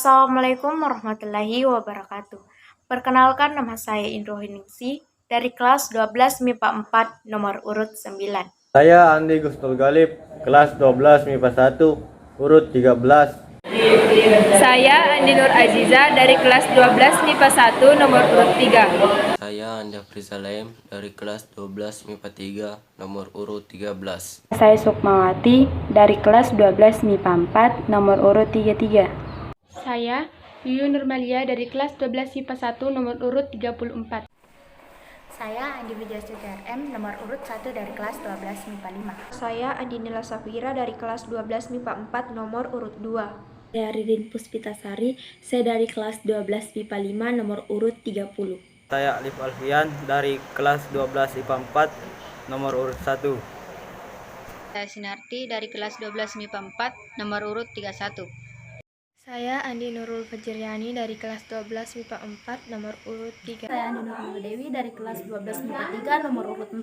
Assalamualaikum warahmatullahi wabarakatuh. Perkenalkan, nama saya Indrohiningsi dari kelas 12 MIPA 4 nomor urut 9. Saya Andi Gustul Galib, kelas 12 MIPA 1, urut 13. Saya Andi Nur Aziza dari kelas 12 MIPA 1 nomor urut 3. Saya Anda Frizalaim dari kelas 12 MIPA 3 nomor urut 13. Saya Sukmawati dari kelas 12 MIPA 4 nomor urut 33. Saya Yuyun Nurmalia dari kelas 12 MIPA 1 nomor urut 34. Saya Andi Wijastuti RM nomor urut 1 dari kelas 12 MIPA 5. Saya Andinila Safira dari kelas 12 MIPA 4 nomor urut 2. Saya Ririn Puspitasari, saya dari kelas 12 MIPA 5 nomor urut 30. Saya Alif Alfian dari kelas 12 IPA 4 nomor urut 1. Saya Sinarti dari kelas 12 MIPA 4 nomor urut 31. Saya Andi Nurul Fajriani dari kelas 12 MIPA 4 nomor urut 3. Saya Andi Nurul Dewi dari kelas 12 MIPA 3 nomor urut 4.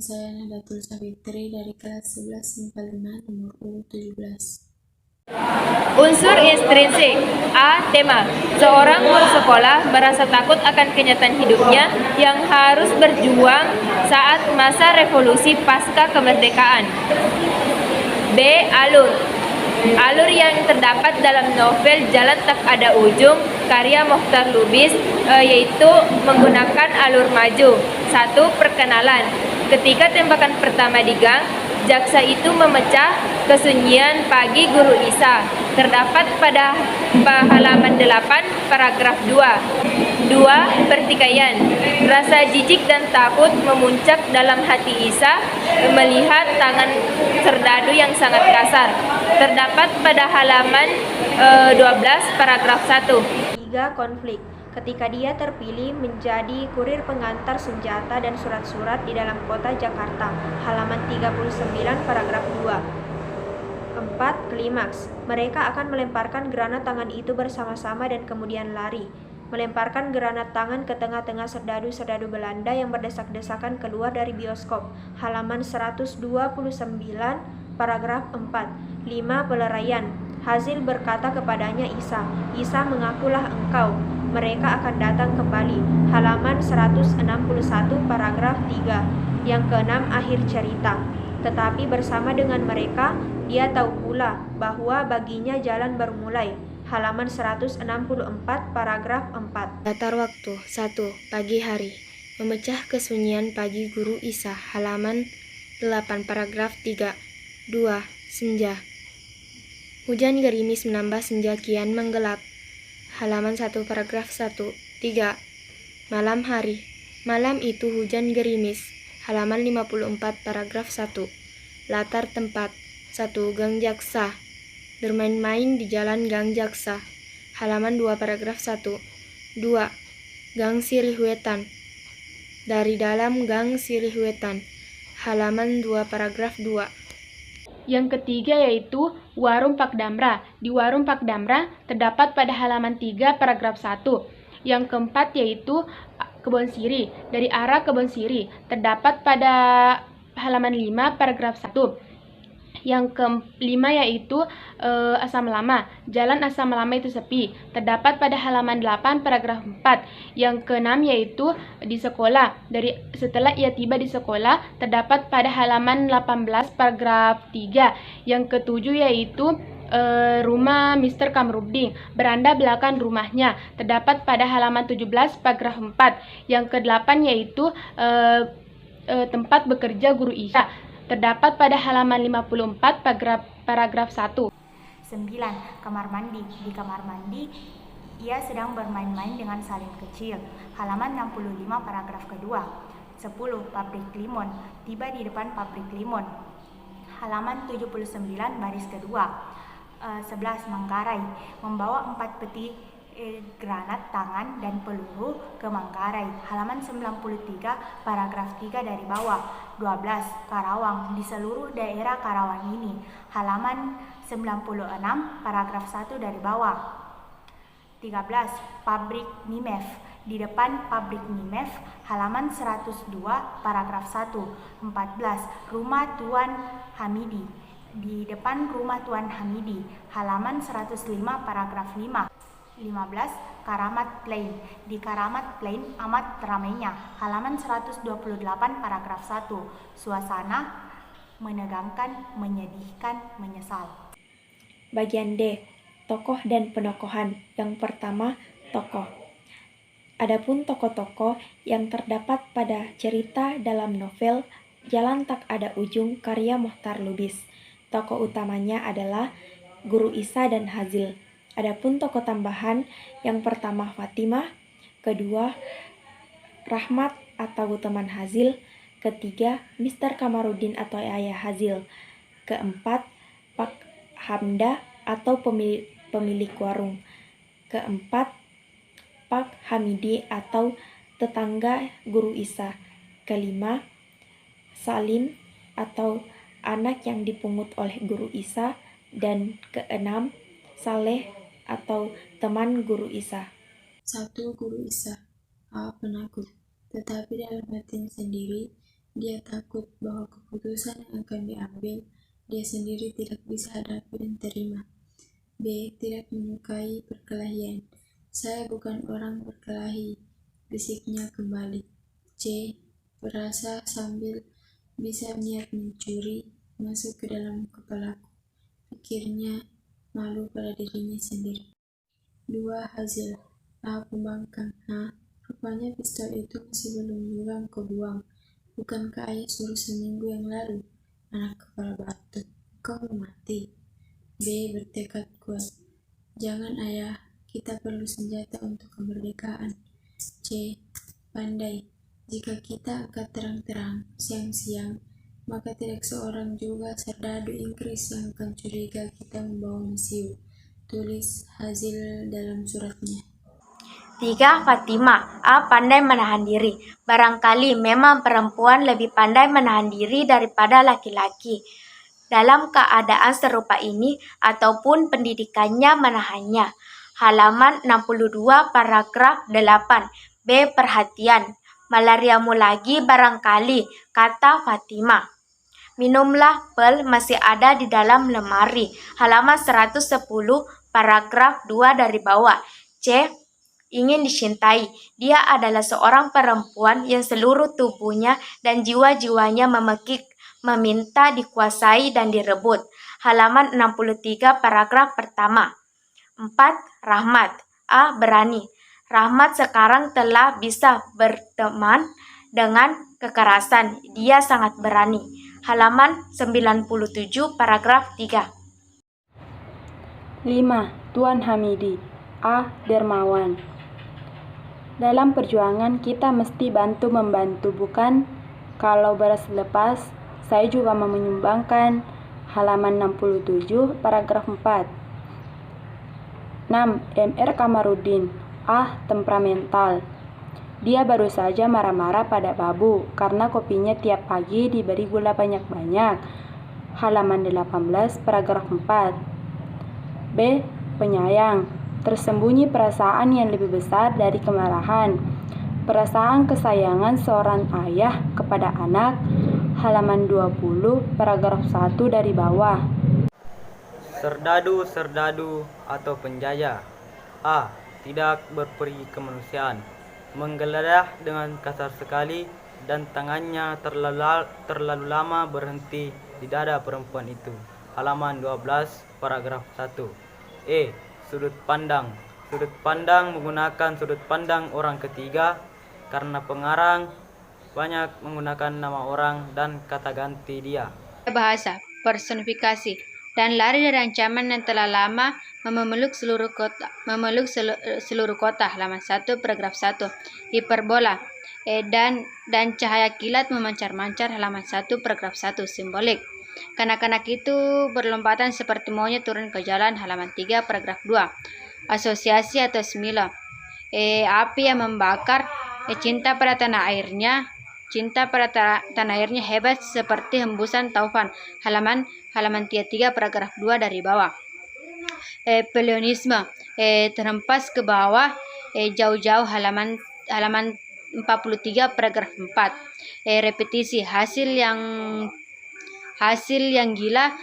Saya Nadatul Savitri dari kelas 11 MIPA 5 nomor urut 17. Unsur intrinsik. A. Tema. Seorang guru sekolah merasa takut akan kenyataan hidupnya yang harus berjuang saat masa revolusi pasca kemerdekaan. B. Alur. Alur yang terdapat dalam novel Jalan Tak Ada Ujung karya Mokhtar Lubis yaitu menggunakan alur maju. 1. Perkenalan. Ketika tembakan pertama digang, jaksa itu memecah kesunyian pagi guru Isa. Terdapat pada halaman 8 paragraf 2. 2. Pertikaian. Rasa jijik dan takut memuncak dalam hati Isa melihat tangan serdadu yang sangat kasar. Terdapat pada halaman 12 paragraf 1. 3. Konflik. Ketika dia terpilih menjadi kurir pengantar senjata dan surat-surat di dalam kota Jakarta, halaman 39 paragraf 2. 4. Klimaks. Mereka akan melemparkan granat tangan itu bersama-sama dan kemudian lari. Melemparkan granat tangan ke tengah-tengah serdadu-serdadu Belanda yang berdesak-desakan keluar dari bioskop, halaman 129 paragraf 4. 5. Peleraian. Hazil berkata kepadanya Isa, "Isa, mengakulah engkau. Mereka akan datang kembali." Halaman 161 paragraf 3. Yang keenam, akhir cerita. Tetapi bersama dengan mereka, dia tahu pula bahwa baginya jalan baru mulai. Halaman 164 paragraf 4. Latar waktu. 1. Pagi hari. Memecah kesunyian pagi guru Isa. Halaman 8 paragraf 3. 2. Senja. Hujan gerimis menambah senja kian menggelap. Halaman 1 paragraf 1. 3. Malam hari. Malam itu hujan gerimis. Halaman 54 paragraf 1. Latar tempat. 1. Gang Jaksa. Bermain-main di jalan Gang Jaksa. Halaman 2 paragraf 1. 2. Gang Sirihwetan. Dari dalam Gang Sirihwetan. Halaman 2 paragraf 2. Yang ketiga yaitu Warung Pak Damra. Di Warung Pak Damra terdapat pada halaman 3 paragraf 1. Yang keempat yaitu Kebon Siri. Dari arah Kebon Siri terdapat pada halaman 5 paragraf 1. Yang kelima yaitu Asam Lama. Jalan Asam Lama itu sepi. Terdapat pada halaman 8 paragraf 4. Yang keenam yaitu di sekolah. Setelah ia tiba di sekolah terdapat pada halaman 18 paragraf 3. Yang ketujuh yaitu rumah Mr. Kamruddin. Beranda belakang rumahnya terdapat pada halaman 17 paragraf 4. Yang kedelapan yaitu tempat bekerja guru Isa. Terdapat pada halaman 54 paragraf 1. 9. Kamar mandi. Di kamar mandi, ia sedang bermain-main dengan salin kecil. Halaman 65 paragraf kedua. 10. Pabrik Limun. Tiba di depan pabrik limun. Halaman 79 baris kedua. 11. Manggarai. Membawa 4 peti granat tangan dan peluru ke Manggarai. Halaman 93 paragraf 3 dari bawah. 12. Karawang. Di seluruh daerah Karawang ini. Halaman 96 paragraf 1 dari bawah. 13. Pabrik Nimef. Di depan pabrik Nimef. Halaman 102 paragraf 1. 14. Rumah Tuan Hamidi. di depan rumah Tuan Hamidi, halaman 105 paragraf 5. 15. Karamat Plain. Di Karamat Plain amat ramainya, halaman 128 paragraf 1. Suasana menegangkan, menyedihkan, menyesal. Bagian D. Tokoh dan penokohan. Yang pertama, tokoh. Adapun tokoh-tokoh yang terdapat pada cerita dalam novel Jalan Tak Ada Ujung karya Mohtar Lubis. Tokoh utamanya adalah Guru Isa dan Hazil. Adapun tokoh tambahan, yang pertama Fatimah, kedua Rahmat atau teman Hazil, ketiga Mr. Kamarudin atau ayah Hazil, keempat Pak Hamda atau pemilik warung, keempat Pak Hamidi atau tetangga Guru Isa, kelima Salim atau anak yang dipungut oleh Guru Isa, dan keenam Saleh atau teman Guru Isa. 1. Guru Isa. A. Penakut. Tetapi dalam hatinya sendiri, dia takut bahwa keputusan yang akan diambil, dia sendiri tidak bisa hadapi dan terima. B. Tidak menyukai perkelahian. Saya bukan orang berkelahi, bisiknya kembali. C. Perasa sambil bisa niat mencuri masuk ke dalam kepalaku. Pikirnya malu pada dirinya sendiri. 2. Hazil. A. Pembangkang. Rupanya pistol itu masih belum juga kau buang. Bukankah ayah suruh seminggu yang lalu? Anak kepala batu, kau mau mati. B. Bertekad kuat. Jangan ayah, kita perlu senjata untuk kemerdekaan. C. Pandai. Jika kita angkat terang-terang, siang-siang, maka tidak seorang juga serdadu Inggris yang akan curiga kita membawa misiu. Tulis Hazil dalam suratnya. 3. Fatimah. A. Pandai menahan diri. Barangkali memang perempuan lebih pandai menahan diri daripada laki-laki dalam keadaan serupa ini ataupun pendidikannya menahannya. Halaman 62 paragraf 8. B. Perhatian. Malariamu lagi barangkali, kata Fatimah. Minumlah pel masih ada di dalam lemari. Halaman 110 paragraf 2 dari bawah. C. Ingin dicintai. Dia adalah seorang perempuan yang seluruh tubuhnya dan jiwa-jiwanya memekik, meminta dikuasai dan direbut. Halaman 63 paragraf pertama. 4. Rahmat. A. Berani. Rahmat sekarang telah bisa berteman dengan kekerasan. Dia sangat berani. Halaman 97 paragraf 3. 5. Tuan Hamidi. A. Dermawan. Dalam perjuangan kita mesti bantu-membantu, bukan? Kalau beras lepas, saya juga mau menyumbangkan. Halaman 67 paragraf 4. 6. Mr. Kamarudin. A. Temperamental. Dia baru saja marah-marah pada Babu karena kopinya tiap pagi diberi gula banyak-banyak. Halaman 18 paragraf 4. B. Penyayang. Tersembunyi perasaan yang lebih besar dari kemarahan. Perasaan kesayangan seorang ayah kepada anak. Halaman 20 paragraf 1 dari bawah. Serdadu atau penjajah. A. Tidak berperi kemanusiaan, menggeledah dengan kasar sekali dan tangannya terlalu lama berhenti di dada perempuan itu. Halaman 12 paragraf 1. E. Sudut pandang. Sudut pandang menggunakan sudut pandang orang ketiga karena pengarang banyak menggunakan nama orang dan kata ganti dia. Bahasa, personifikasi, dan lari dari ancaman yang telah lama memeluk seluruh kota. Halaman 1 paragraf 1. Hiperbola. Dan cahaya kilat memancar-mancar. Halaman 1 paragraf 1. Simbolik. Kanak-kanak itu berlompatan seperti monyet turun ke jalan. Halaman 3 paragraf 2. Asosiasi atau semila. Api yang membakar. Cinta pada tanah airnya. Cinta pada tanah airnya hebat seperti hembusan taufan. Halaman 33 paragraf 2 dari bawah. Peleonisme. Terhempas ke bawah jauh-jauh. Halaman 43 paragraf 4. Repetisi. hasil yang gila,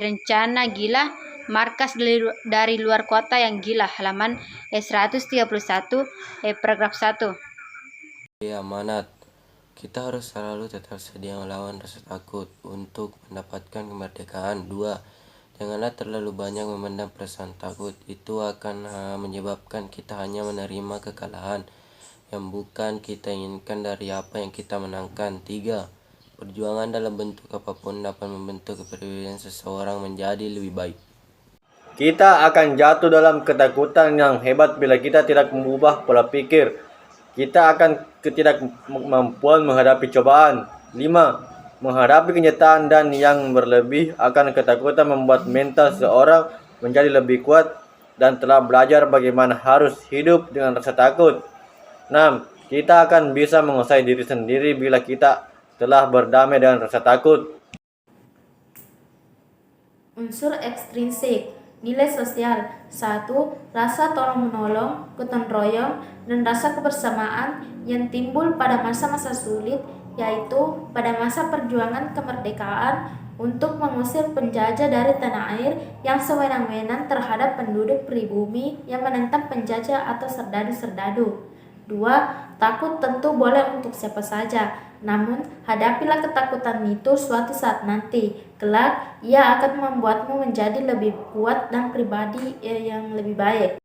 rencana gila, markas dari luar kota yang gila, halaman 131, paragraf 1. Amanat. Kita harus selalu tetap sedia melawan rasa takut untuk mendapatkan kemerdekaan. 2. Janganlah terlalu banyak memendam perasaan takut. Itu akan menyebabkan kita hanya menerima kekalahan yang bukan kita inginkan dari apa yang kita menangkan. 3. Perjuangan dalam bentuk apapun dapat membentuk kepribadian seseorang menjadi lebih baik. Kita akan jatuh dalam ketakutan yang hebat bila kita tidak mengubah pola pikir. Kita akan ketidakmampuan menghadapi cobaan. 5. Menghadapi kenyataan dan yang berlebih akan ketakutan membuat mental seorang menjadi lebih kuat dan telah belajar bagaimana harus hidup dengan rasa takut. 6. Kita akan bisa menguasai diri sendiri bila kita telah berdamai dengan rasa takut. Unsur ekstrinsik. Nilai sosial. 1. Rasa tolong-menolong, gotong royong, dan rasa kebersamaan yang timbul pada masa-masa sulit, yaitu pada masa perjuangan kemerdekaan untuk mengusir penjajah dari tanah air yang sewenang-wenang terhadap penduduk pribumi yang menentang penjajah atau serdadu-serdadu. 2. Takut tentu boleh untuk siapa saja, namun hadapilah ketakutan itu suatu saat nanti. Kelak, ia akan membuatmu menjadi lebih kuat dan pribadi yang lebih baik.